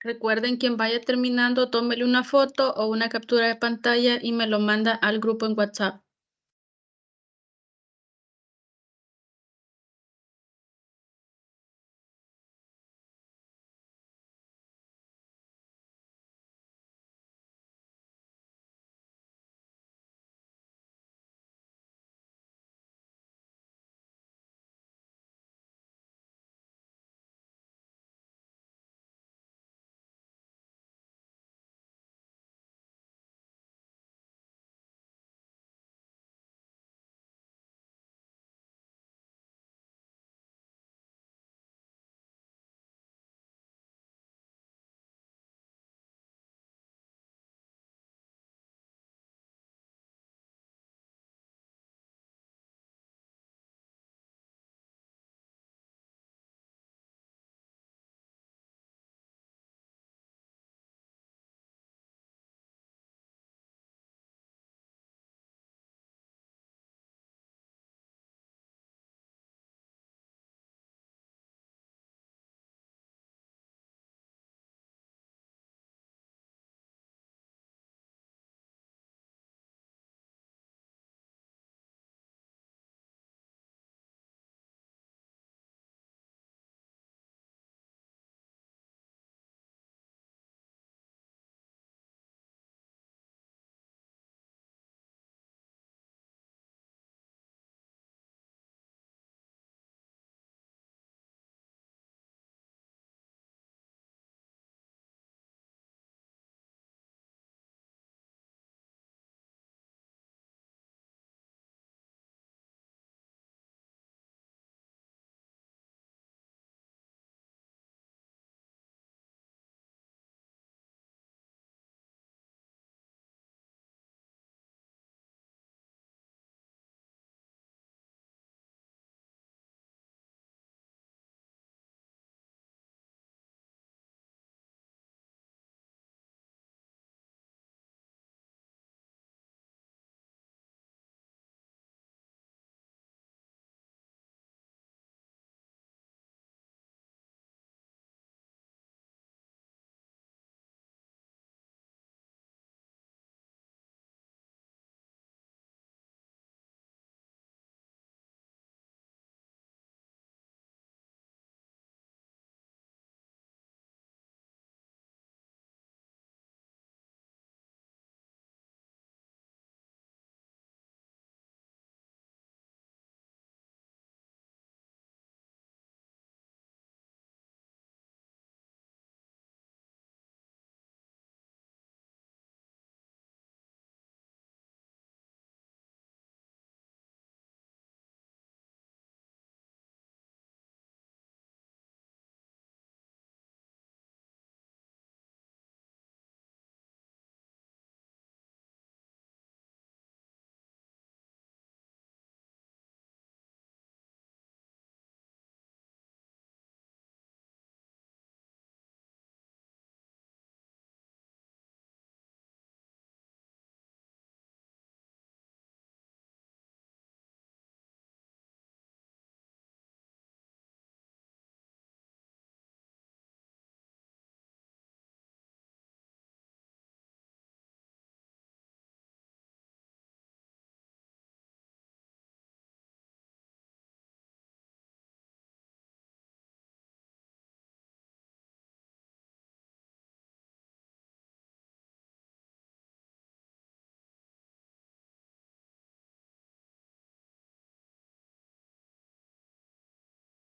Recuerden, quien vaya terminando, tómele una foto o una captura de pantalla y me lo manda al grupo en WhatsApp.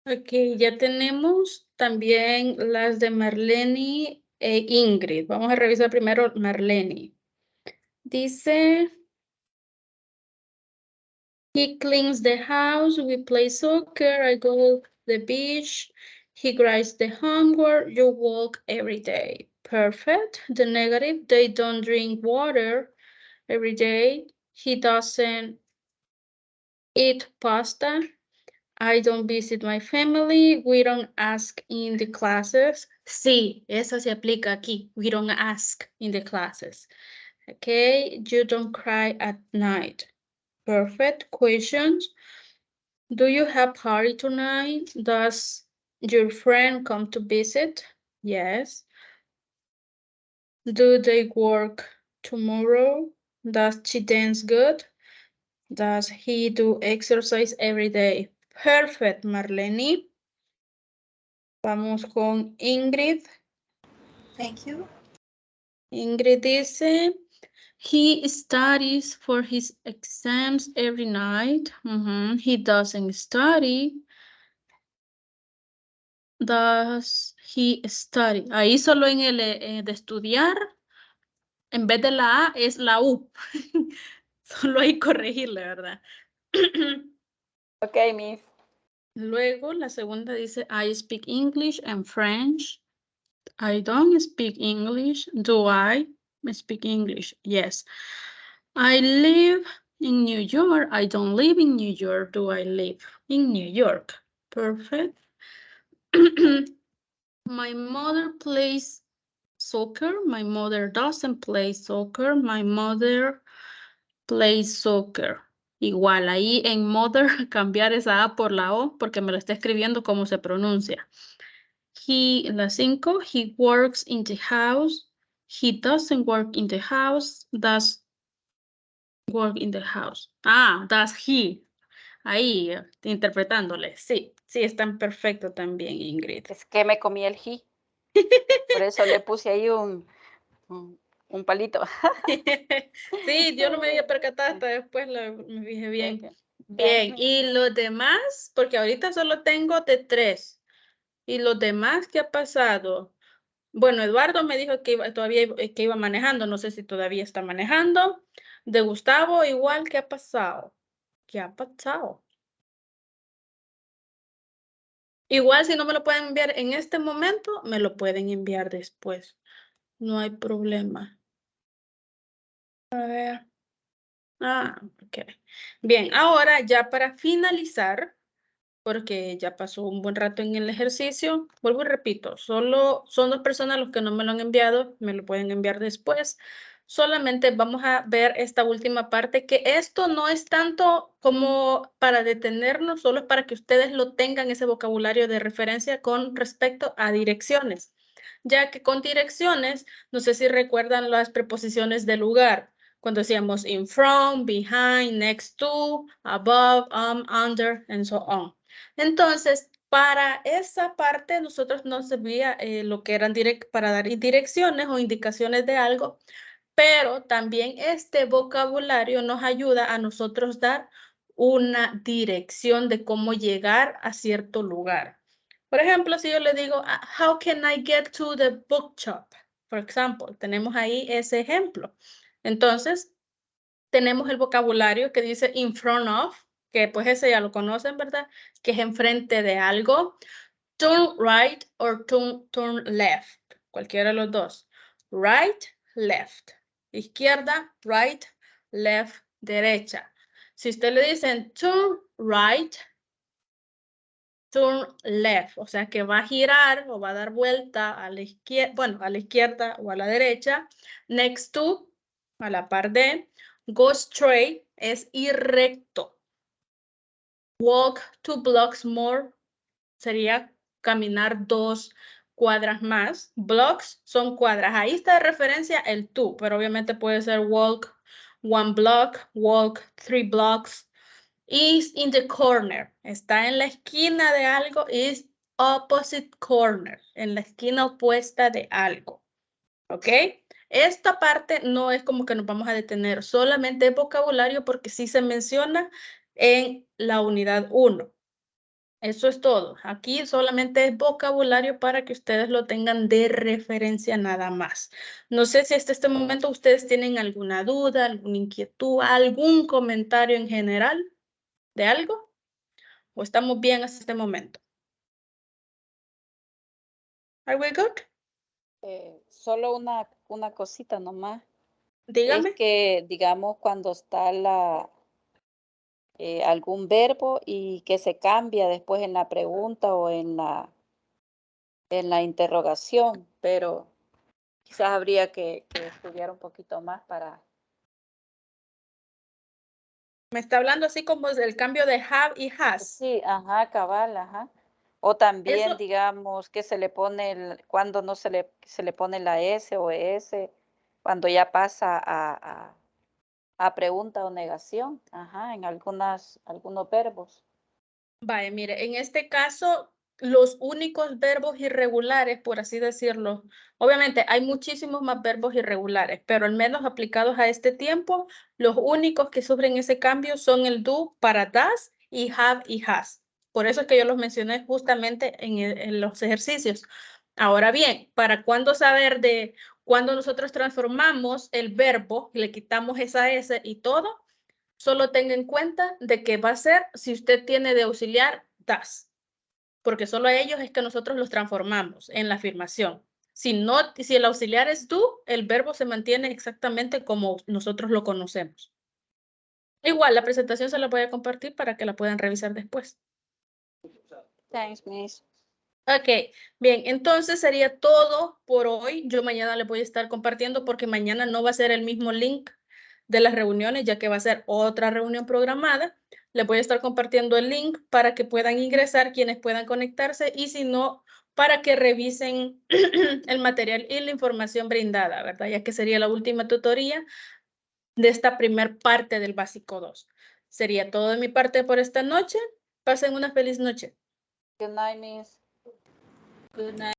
Ok, ya tenemos también las de Marlene e Ingrid. Vamos a revisar primero Marlene. Dice, he cleans the house, we play soccer, I go to the beach, he writes the homework, you walk every day. Perfect. The negative, they don't drink water every day. He doesn't eat pasta. I don't visit my family. We don't ask in the classes. Sí, esa se aplica aquí. We don't ask in the classes. Okay, you don't cry at night. Perfect. Questions. Do you have party tonight? Does your friend come to visit? Yes. Do they work tomorrow? Does she dance good? Does he do exercise every day? Perfect, Marlene. Vamos con Ingrid. Thank you. Ingrid dice, he studies for his exams every night. He doesn't study. Does he study? Ahí solo en el de estudiar, en vez de la A es la U. Solo hay que corregirle, ¿verdad? Ok, Miss. Luego la segunda dice, I speak English and French. I don't speak English. Do I speak English? Yes. I live in New York. I don't live in New York. Do I live in New York? Perfect. My mother plays soccer. My mother doesn't play soccer. My mother plays soccer. Igual, ahí en mother cambiar esa A por la O porque me lo está escribiendo como se pronuncia. La 5, he works in the house. He doesn't work in the house. Does work in the house. Does he. Ahí, interpretándole. Sí, sí, están perfecto también, Ingrid. Es que me comí el he. Por eso le puse ahí un palito. Sí, yo no me había percatado hasta después, me fijé bien. Ok. Bien, y los demás, porque ahorita solo tengo de 3. Y los demás, ¿qué ha pasado? Bueno, Eduardo me dijo que que iba manejando, no sé si todavía está manejando. De Gustavo, igual, ¿qué ha pasado? ¿Qué ha pasado? Igual, si no me lo pueden enviar en este momento, me lo pueden enviar después. No hay problema. A ver. Ok. Bien, ahora ya para finalizar, porque ya pasó un buen rato en el ejercicio, vuelvo y repito, solo son 2 personas los que no me lo han enviado, me lo pueden enviar después. Solamente vamos a ver esta última parte, que esto no es tanto como para detenernos, solo es para que ustedes lo tengan ese vocabulario de referencia con respecto a direcciones, ya que con direcciones, no sé si recuerdan las preposiciones de lugar, cuando decíamos in front, behind, next to, above, under, and so on. Entonces, para esa parte nosotros nos servía lo que eran para dar direcciones o indicaciones de algo, pero también este vocabulario nos ayuda a nosotros dar una dirección de cómo llegar a cierto lugar. Por ejemplo, si yo le digo, how can I get to the bookshop? Por ejemplo, tenemos ahí ese ejemplo. Entonces, tenemos el vocabulario que dice in front of, que pues ese ya lo conocen, ¿verdad? Que es enfrente de algo. Turn right or turn left. Cualquiera de los dos. Right, left. Izquierda, right, left, derecha. Si usted le dicen turn right, turn left, o sea que va a girar o va a dar vuelta a la izquierda, bueno, a la izquierda o a la derecha. Next to, a la par de. Go straight es ir recto. Walk 2 blocks more sería caminar 2 cuadras más. Blocks son cuadras. Ahí está de referencia el 2, pero obviamente puede ser walk 1 block, walk 3 blocks. Is in the corner. Está en la esquina de algo. Is opposite corner. En la esquina opuesta de algo. ¿Ok? Esta parte no es como que nos vamos a detener. Solamente es vocabulario porque sí se menciona en la unidad 1. Eso es todo. Aquí solamente es vocabulario para que ustedes lo tengan de referencia nada más. No sé si hasta este momento ustedes tienen alguna duda, alguna inquietud, algún comentario en general de algo. ¿O estamos bien hasta este momento? ¿Are we good? Solo una cosita nomás. Dígame. Es que, digamos, cuando está algún verbo y que se cambia después en la pregunta o en la interrogación, pero quizás habría que estudiar un poquito más para... Me está hablando así como del cambio de have y has. Sí, ajá, cabal, ajá. O también, Eso, digamos, que se le pone, cuando no se le pone la S o ES, cuando ya pasa a pregunta o negación, en algunos verbos. Vaya, mire, en este caso, los únicos verbos irregulares, por así decirlo, obviamente hay muchísimos más verbos irregulares, pero al menos aplicados a este tiempo, los únicos que sufren ese cambio son el do para das y have y has. Por eso es que yo los mencioné justamente en los ejercicios. Ahora bien, ¿para cuándo saber de cuándo nosotros transformamos el verbo, le quitamos esa S y todo? Solo tenga en cuenta de que va a ser si usted tiene de auxiliar das, porque solo a ellos es que nosotros los transformamos en la afirmación. Si el auxiliar es do, el verbo se mantiene exactamente como nosotros lo conocemos. Igual, la presentación se la voy a compartir para que la puedan revisar después. Thanks, Miss. Ok, bien, entonces sería todo por hoy. Yo mañana les voy a estar compartiendo porque mañana no va a ser el mismo link de las reuniones, ya que va a ser otra reunión programada. Les voy a estar compartiendo el link para que puedan ingresar quienes puedan conectarse y si no, para que revisen el material y la información brindada, ¿verdad? Ya que sería la última tutoría de esta primer parte del básico 2. Sería todo de mi parte por esta noche. Pasen una feliz noche. Good night, Miss. Good night.